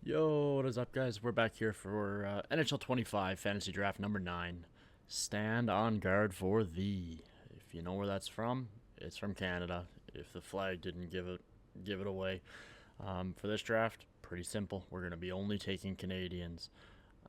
Yo, what is up, guys? We're back here for NHL 25 Fantasy Draft number 9. Stand on guard for thee. If you know where that's from, it's from Canada. If the flag didn't give it away. For this draft, pretty simple. We're gonna be only taking Canadians.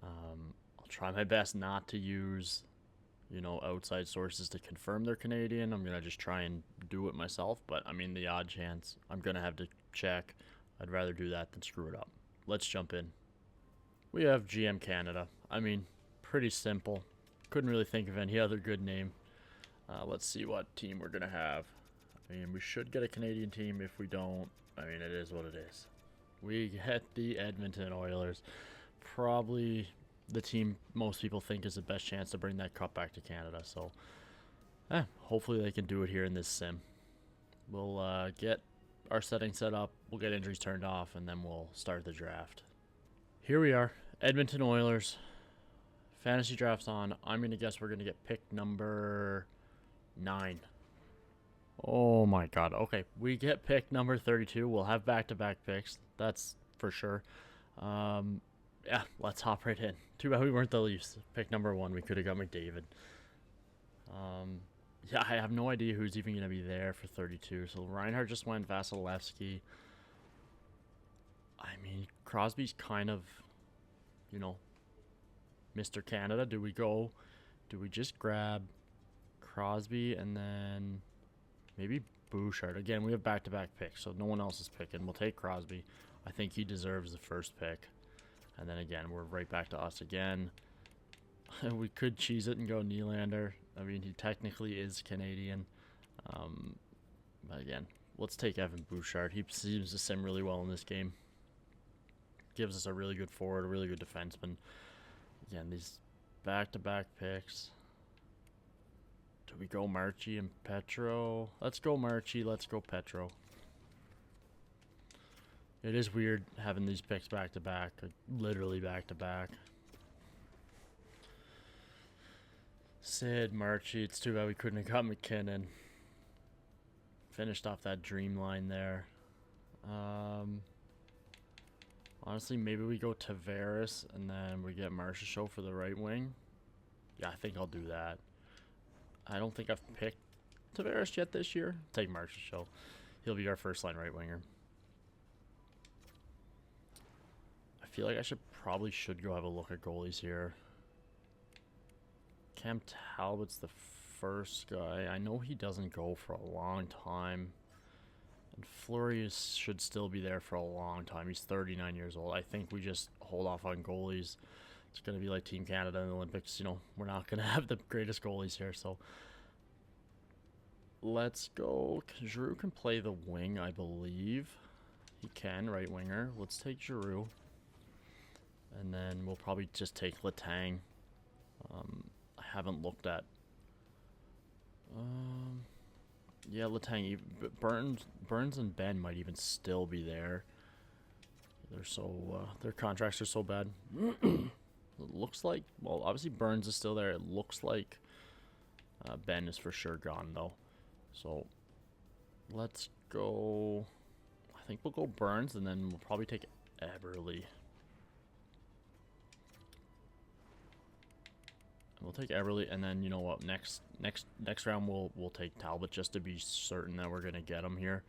I'll try my best not to use, outside sources to confirm they're Canadian. I'm gonna just try and do it myself. But I mean, the odd chance I'm gonna have to check. I'd rather do that than screw it up. Let's jump in. We have GM Canada. I mean, pretty simple. Couldn't really think of any other good name. Let's see what team we're going to have. I mean, we should get a Canadian team. If we don't, I mean, it is what it is. We get the Edmonton Oilers. Probably the team most people think is the best chance to bring that cup back to Canada. So, hopefully they can do it here in this sim. We'll get our settings set up, we'll get injuries turned off, and then we'll start the draft. Here we are, Edmonton Oilers. Fantasy draft's on. I'm going to guess we're going to get pick number 9. Oh my god. Okay, we get pick number 32. We'll have back-to-back picks. That's for sure. Yeah, let's hop right in. Too bad we weren't the Leafs. Pick number 1, we could have got McDavid. Yeah, I have no idea who's even going to be there for 32. So Reinhardt just went, Vasilevsky. I mean, Crosby's kind of, Mr. Canada. Do we just grab Crosby and then maybe Bouchard? Again, we have back-to-back picks, so no one else is picking. We'll take Crosby. I think he deserves the first pick. And then again, we're right back to us again. We could cheese it and go Nylander. I mean, he technically is Canadian. But again, let's take Evan Bouchard. He seems to sim really well in this game. Gives us a really good forward, a really good defenseman. Again, these back-to-back picks. Do we go Marchi and Petro? Let's go Marchi. Let's go Petro. It is weird having these picks back-to-back. Like, literally back-to-back. Sid, Marchi. It's too bad we couldn't have got McKinnon. Finished off that dream line there. Honestly, maybe we go Tavares and then we get Marchessault for the right wing. Yeah, I think I'll do that. I don't think I've picked Tavares yet this year. Take Marchessault. He'll be our first line right winger. I feel like I probably should go have a look at goalies here. Cam Talbot's the first guy. I know he doesn't go for a long time. And Fleury should still be there for a long time. He's 39 years old. I think we just hold off on goalies. It's going to be like Team Canada in the Olympics. We're not going to have the greatest goalies here. So let's go. Giroux can play the wing, I believe. He can, right winger. Let's take Giroux. And then we'll probably just take Letang. I haven't looked at. Yeah, Letang. Burns and Ben might even still be there. They're so their contracts are so bad. It looks like, well, obviously Burns is still there. It looks like Ben is for sure gone though. So let's go. I think we'll go Burns and then we'll probably take Eberle. We'll take Eberle, and then you know what? Next round we'll take Talbot just to be certain that we're gonna get him here.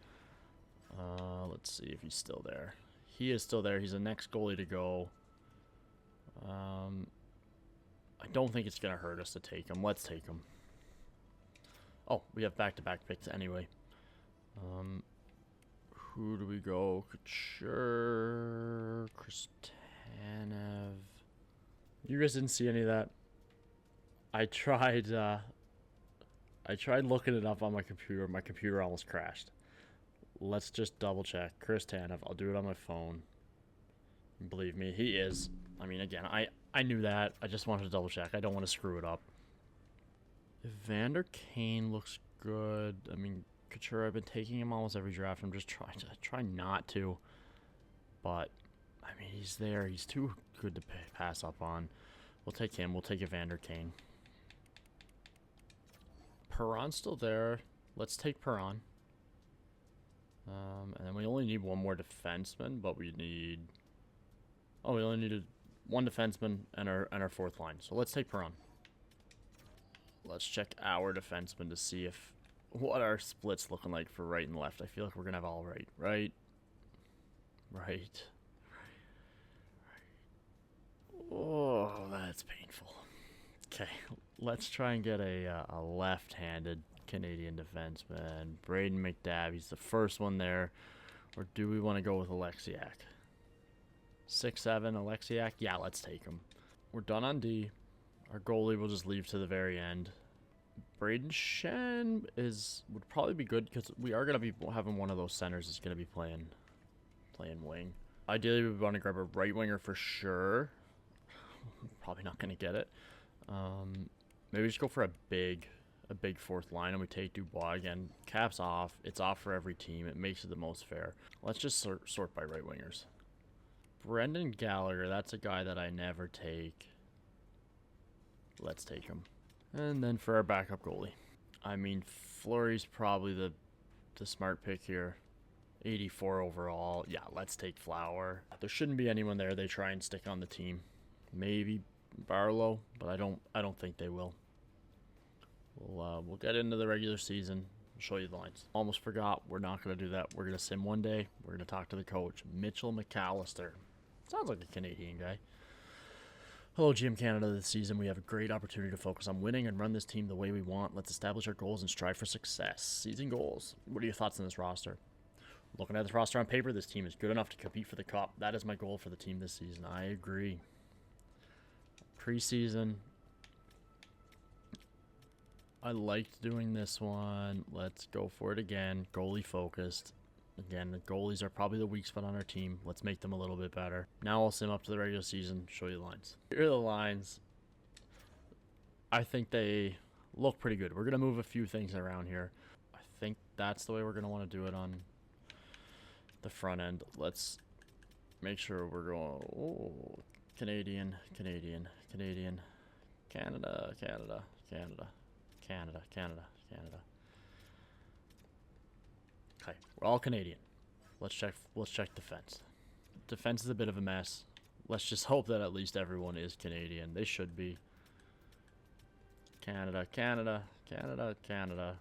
Let's see if he's still there. He is still there. He's the next goalie to go. I don't think it's gonna hurt us to take him. Let's take him. Oh, we have back-to-back picks anyway. Who do we go? Couture, Kristanev. You guys didn't see any of that. I tried looking it up on my computer. My computer almost crashed. Let's just double check. Chris Tanev. I'll do it on my phone. Believe me, he is. I mean, again, I knew that. I just wanted to double check. I don't want to screw it up. Evander Kane looks good. I mean, Couture, I've been taking him almost every draft. I'm just trying not to. But, I mean, he's there. He's too good to pass up on. We'll take him. We'll take Evander Kane. Perron's still there. Let's take Perron. And then we only need one more defenseman, but we need Oh, we only needed one defenseman and our fourth line. So let's take Perron. Let's check our defenseman to see if what our split's looking like for right and left. I feel like we're gonna have all right. Right. Oh, that's painful. Okay, let's try and get a left-handed Canadian defenseman. Braden McDabb, he's the first one there. Or do we want to go with Alexiak? 6'7", Alexiak? Yeah, let's take him. We're done on D. Our goalie will just leave to the very end. Braden Shen would probably be good because we are going to be having one of those centers is going to be playing wing. Ideally, we want to grab a right winger for sure. Probably not going to get it. Maybe just go for a big fourth line and we take Dubois again. Cap's off. It's off for every team. It makes it the most fair. Let's just sort by right wingers. Brendan Gallagher, that's a guy that I never take. Let's take him. And then for our backup goalie. I mean, Fleury's probably the smart pick here. 84 overall. Yeah, let's take Flower. There shouldn't be anyone there they try and stick on the team. Maybe Barlow, but I don't think they will. We'll get into the regular season. I'll show you the lines. Almost forgot. We're not going to do that. We're going to sim one day. We're going to talk to the coach, Mitchell McAllister. Sounds like a Canadian guy. Hello, GM Canada. This season, we have a great opportunity to focus on winning and run this team the way we want. Let's establish our goals and strive for success. Season goals. What are your thoughts on this roster? Looking at this roster on paper, this team is good enough to compete for the cup. That is my goal for the team this season. I agree. Preseason. I liked doing this one. Let's go for it again. Goalie focused. Again, the goalies are probably the weak spot on our team. Let's make them a little bit better. Now I'll sim up to the regular season, show you the lines. Here are the lines. I think they look pretty good. We're going to move a few things around here. I think that's the way we're going to want to do it on the front end. Let's make sure we're going, oh, Canadian, Canadian, Canadian, Canada, Canada, Canada, Canada, Canada, Canada. Okay, we're all Canadian. Let's check defense. Defense is a bit of a mess. Let's just hope that at least everyone is Canadian. They should be. Canada, Canada, Canada, Canada,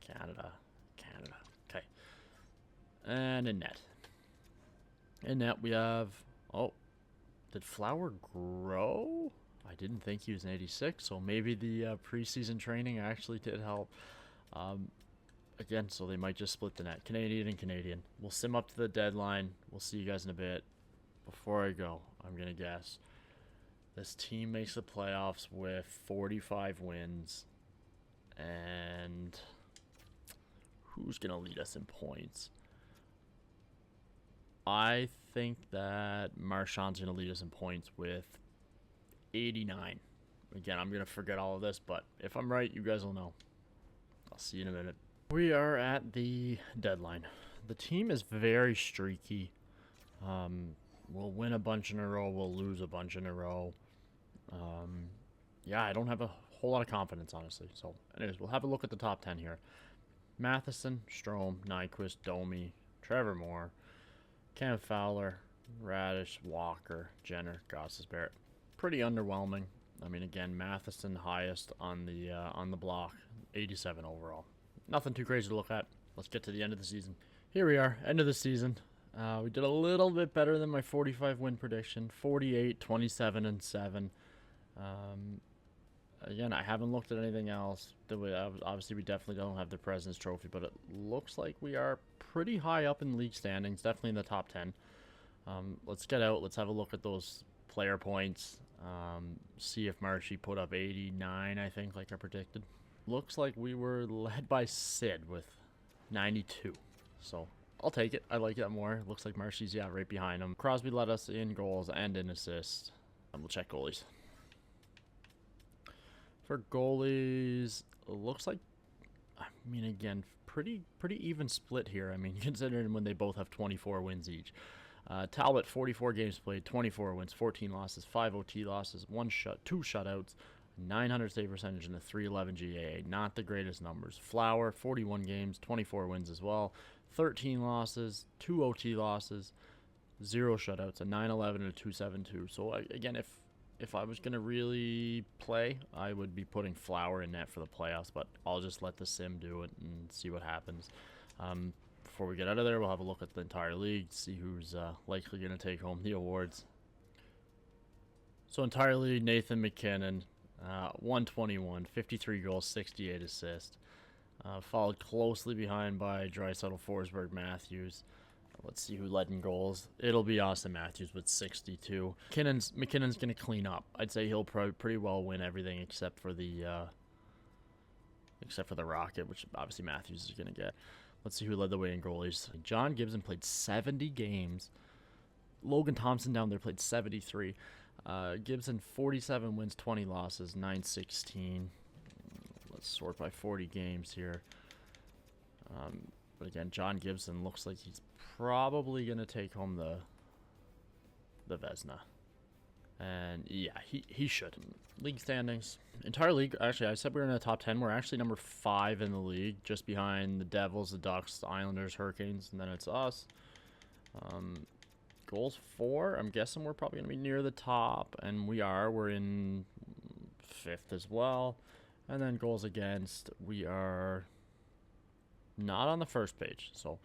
Canada, Canada. Okay. And in net. In net we have, oh, did Flower grow? I didn't think he was an 86, so maybe the preseason training actually did help. Again, so they might just split the net. Canadian and Canadian. We'll sim up to the deadline. We'll see you guys in a bit. Before I go, I'm going to guess. This team makes the playoffs with 45 wins. And who's going to lead us in points? I think that Marchand's going to lead us in points with 89. Again, I'm going to forget all of this, but if I'm right, you guys will know. I'll see you in a minute. We are at the deadline. The team is very streaky. We'll win a bunch in a row. We'll lose a bunch in a row. Yeah, I don't have a whole lot of confidence, honestly. So, anyways, we'll have a look at the top 10 here. Matheson, Strome, Nyquist, Domi, Trevor Moore, Cam Fowler, Radish, Walker, Jenner, Goss's Barrett. Pretty underwhelming. I mean, again, Matheson highest on the block, 87 overall. Nothing too crazy to look at. Let's get to the end of the season. Here we are, end of the season. We did a little bit better than my 45 win prediction. 48, 27, and 7. Again, I haven't looked at anything else. Obviously, we definitely don't have the President's Trophy, but it looks like we are pretty high up in league standings. Definitely in the top 10. Let's get out. Let's have a look at those player points. See if Marshy put up 89, I think, like I predicted. Looks like we were led by Sid with 92. So I'll take it. I like that more. Looks like Marshy's, yeah, right behind him. Crosby led us in goals and in assists. And we'll check goalies. For goalies, it looks like, I mean, again, pretty even split here. I mean, considering when they both have 24 wins each. Talbot, 44 games played, 24 wins, 14 losses, 5 OT losses, 2 shutouts, 900 save percentage, and a 311 GAA. Not the greatest numbers. Flower, 41 games, 24 wins as well, 13 losses, 2 OT losses, 0 shutouts, a 9-11 and a 2-7-2. So again, if I was gonna really play, I would be putting Flower in net for the playoffs, but I'll just let the sim do it and see what happens. Before we get out of there, we'll have a look at the entire league, see who's likely gonna take home the awards. So entire league, Nathan McKinnon, 121, 53 goals, 68 assists. Followed closely behind by Draisaitl, Forsberg, Matthews. Let's see who led in goals. It'll be Austin Matthews with 62. McKinnon's going to clean up. I'd say he'll probably pretty well win everything except for the Rocket, which obviously Matthews is going to get. Let's see who led the way in goalies. John Gibson played 70 games. Logan Thompson down there played 73. Gibson 47 wins, 20 losses, 916. Let's sort by 40 games here. But again, John Gibson looks like he's probably going to take home the Vezina. And yeah, he should. League standings. Entire league, actually, I said we were in the top 10. We're actually number 5 in the league, just behind the Devils, the Ducks, the Islanders, Hurricanes, and then it's us. Goals 4, I'm guessing we're probably going to be near the top, and we are. We're in 5th as well. And then goals against, we are not on the first page. So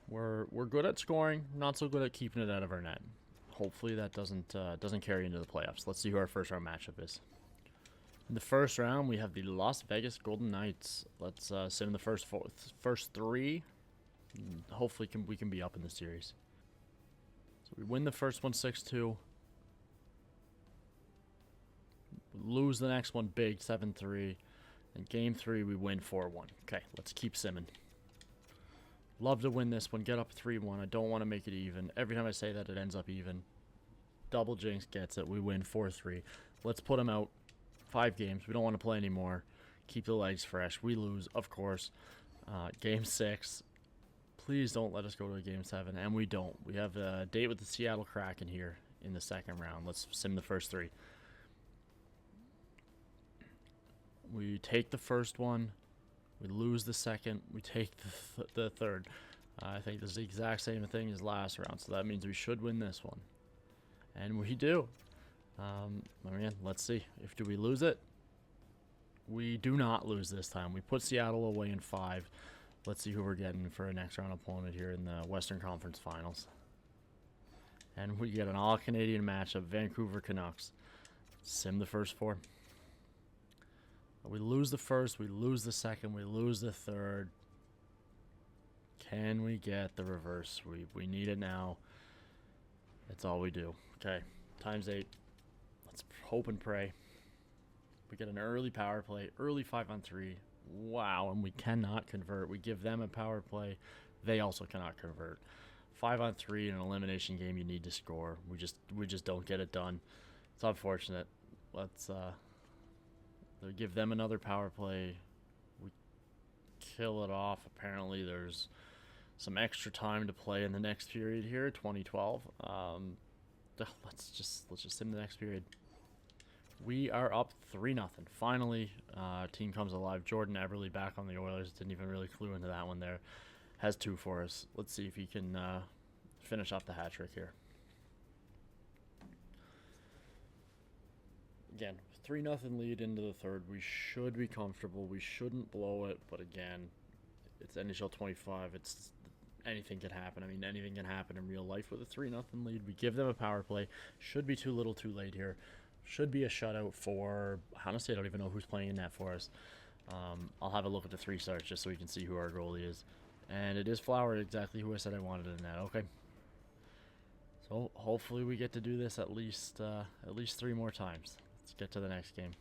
we're good at scoring, not so good at keeping it out of our net. Hopefully that doesn't carry into the playoffs. Let's see who our first round matchup is. In the first round, we have the Las Vegas Golden Knights. Let's sit in the first 3. Hopefully we can be up in the series. So we win the first one 6-2. Lose the next one big 7-3. And game 3 we win 4-1. Okay, let's keep simming. Love to win this one. Get up 3-1. I don't want to make it even. Every time I say that, it ends up even. Double Jinx gets it. We win 4-3. Let's put them out 5 games. We don't want to play anymore. Keep the legs fresh. We lose, of course. Game 6. Please don't let us go to a game 7. And we don't. We have a date with the Seattle Kraken here in the second round. Let's sim the first 3. We take the first one. We lose the second. We take the third. I think this is the exact same thing as last round, so that means we should win this one. And we do. Again, let's see. Do we lose it? We do not lose this time. We put Seattle away in 5. Let's see who we're getting for a next round opponent here in the Western Conference Finals. And we get an all-Canadian matchup, Vancouver Canucks. Sim the first 4. We lose the first, we lose the second, we lose the third. Can we get the reverse? We need it now. That's all we do. Okay, times 8. Let's hope and pray. We get an early power play, early 5-on-3. Wow, and we cannot convert. We give them a power play. They also cannot convert. 5-on-3 in an elimination game, you need to score. We just don't get it done. It's unfortunate. Let's they give them another power play. We kill it off. Apparently, there's some extra time to play in the next period here, 2012. Let's just sim the next period. We are up 3-0. Finally, team comes alive. Jordan Eberle back on the Oilers. Didn't even really clue into that one there. Has 2 for us. Let's see if he can finish off the hat trick here. Again, 3-0 lead into the third. We should be comfortable. We shouldn't blow it. But again, it's NHL 25. Anything can happen. I mean, anything can happen in real life with a 3-0 lead. We give them a power play. Should be too little too late here. Should be a shutout for, honestly, I don't even know who's playing in that for us. I'll have a look at the 3 starts just so we can see who our goalie is. And it is Flower, exactly who I said I wanted in that. Okay. So hopefully we get to do this at least 3 more times. Let's get to the next game.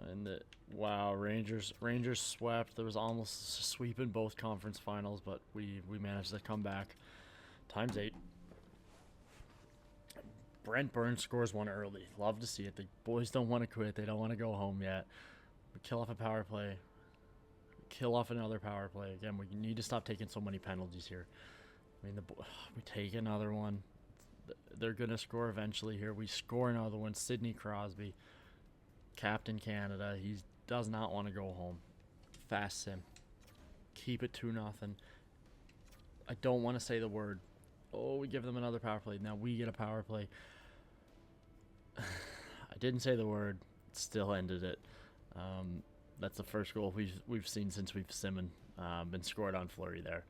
And wow, Rangers swept. There was almost a sweep in both conference finals, but we managed to come back. Times 8. Brent Burns scores 1 early. Love to see it. The boys don't want to quit. They don't want to go home yet. We kill off a power play. We kill off another power play. Again, we need to stop taking so many penalties here. I mean, we take another one. They're going to score eventually here. We score another one. Sidney Crosby, Captain Canada. He does not want to go home. Fast sim. Keep it 2-0. I don't want to say the word. Oh, we give them another power play. Now we get a power play. I didn't say the word. Still ended it. That's the first goal we've seen since we've been scored on flurry there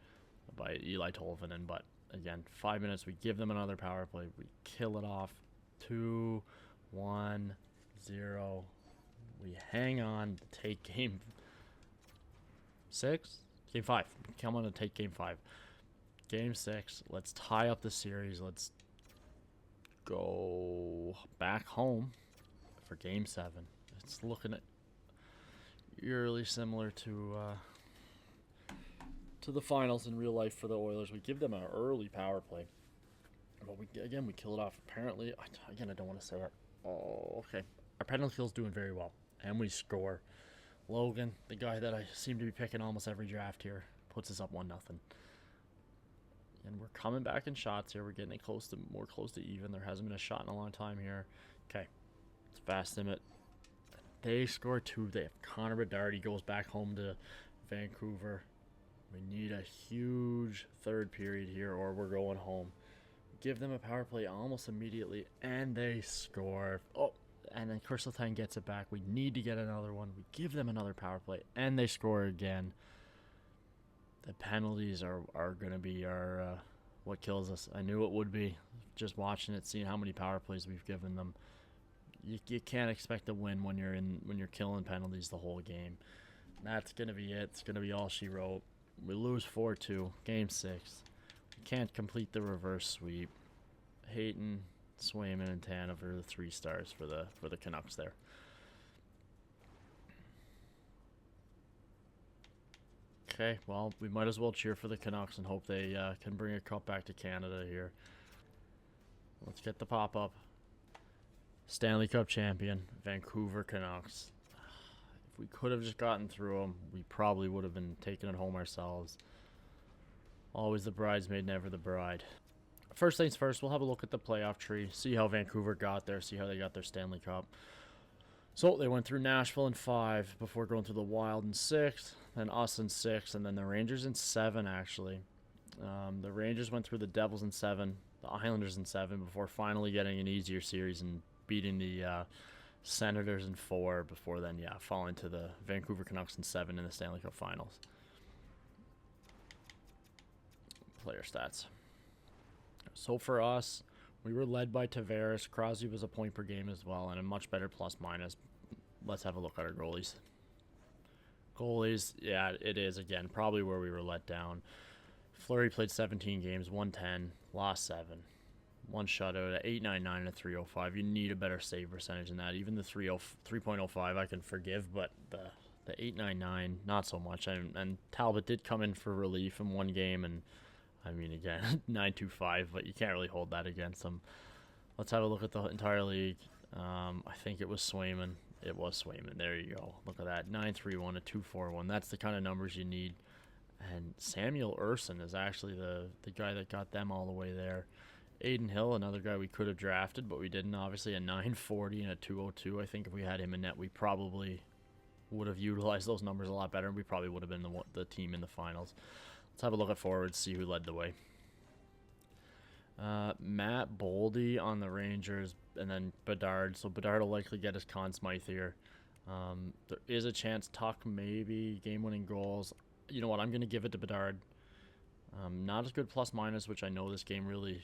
by Eli Tolvanen. But again, 5 minutes. We give them another power play. We kill it off. 2-1-0. We hang on to take game 6. Game 5. Come on to take game 5. Game 6. Let's tie up the series. Let's go back home for game 7. It's looking at eerily similar to the finals in real life for the Oilers. We give them an early power play, but we kill it off. Apparently, again, I don't want to say it. Oh, okay. Our penalty kill's doing very well, and we score. Logan, the guy that I seem to be picking almost every draft here, puts us up 1-0. And we're coming back in shots here. We're getting it more close to even. There hasn't been a shot in a long time here. Okay, let's fast sim it. They score 2. They have Connor Bedard. He goes back home to Vancouver. We need a huge third period here, or we're going home. Give them a power play almost immediately, and they score. Oh, and then Kurseltine gets it back. We need to get another one. We give them another power play, and they score again. The penalties are going to be what kills us. I knew it would be. Just watching it, seeing how many power plays we've given them. You can't expect to win when you're killing penalties the whole game. That's going to be it. It's going to be all she wrote. We lose 4-2. Game 6. We can't complete the reverse sweep. Hayton, Swayman, and Tanev are the 3 stars for the Canucks there. Okay, well, we might as well cheer for the Canucks and hope they can bring a cup back to Canada here. Let's get the pop-up. Stanley Cup champion, Vancouver Canucks. If we could have just gotten through them, we probably would have been taking it home ourselves. Always the bridesmaid, never the bride. First things first, we'll have a look at the playoff tree, see how Vancouver got there, see how they got their Stanley Cup. So they went through Nashville in 5 before going through the Wild in 6, then us in 6, and then the Rangers in 7, actually. The Rangers went through the Devils in 7, the Islanders in 7, before finally getting an easier series and beating the Senators in 4 before then, falling to the Vancouver Canucks in 7 in the Stanley Cup Finals. Player stats. So for us, we were led by Tavares. Crosby was a point per game as well, and a much better plus-minus. Let's have a look at our goalies. Goalies, yeah, it is, again, probably where we were let down. Fleury played 17 games, 110, lost 7. 1 shutout, at .899 and a .305. You need a better save percentage than that. Even the 3.05 I can forgive, but the .899, not so much. And Talbot did come in for relief in 1 game, and I mean, again, .925, but you can't really hold that against them. Let's have a look at the entire league. I think it was Swayman. It was Swayman. There you go. Look at that. .931, a .241. That's the kind of numbers you need. And Samuel Urson is actually the guy that got them all the way there. Aiden Hill, another guy we could have drafted, but we didn't. Obviously, a .940 and a .202. I think if we had him in net, we probably would have utilized those numbers a lot better, and we probably would have been the team in the finals. Let's have a look at forwards, see who led the way. Matt Boldy on the Rangers, and then Bedard. So Bedard will likely get his Conn Smythe here. There is a chance Tuck maybe game-winning goals. You know what? I'm going to give it to Bedard. Not as good plus-minus, which I know this game really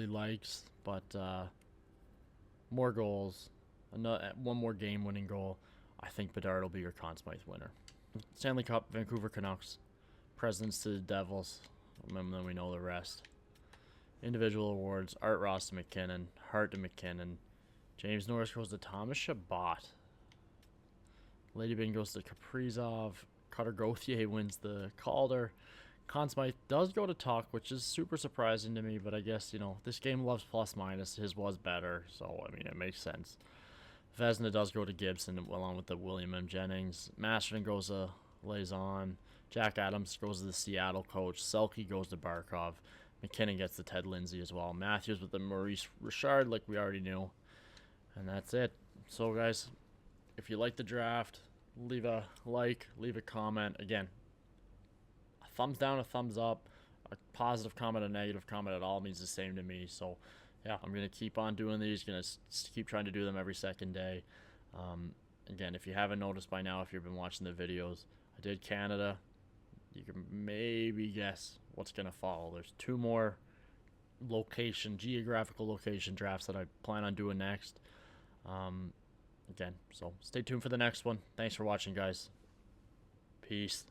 likes, but more goals, one more game-winning goal. I think Bedard will be your Conn Smythe winner. Stanley Cup, Vancouver Canucks. Presidents to the Devils, and then we know the rest. Individual awards, Art Ross to McKinnon, Hart to McKinnon. James Norris goes to Thomas Chabot. Lady Bing goes to Kaprizov. Cutter Gauthier wins the Calder. Conn Smythe does go to Tuck, which is super surprising to me, but I guess, this game loves plus minus. His was better, so, I mean, it makes sense. Vezina does go to Gibson, along with the William M. Jennings. Masterton goes to Lauzon. Jack Adams goes to the Seattle coach. Selke goes to Barkov. McKinnon gets to Ted Lindsay as well. Matthews with the Maurice Richard, like we already knew. And that's it. So, guys, if you like the draft, leave a like, leave a comment. Again, a thumbs down, a thumbs up, a positive comment, a negative comment, it all means the same to me. So yeah, I'm gonna keep on doing these. Gonna keep trying to do them every second day. Again, if you haven't noticed by now, if you've been watching the videos, I did Canada. You can maybe guess what's gonna follow. There's 2 more geographical location drafts that I plan on doing next. Again, so stay tuned for the next one. Thanks for watching, guys. Peace.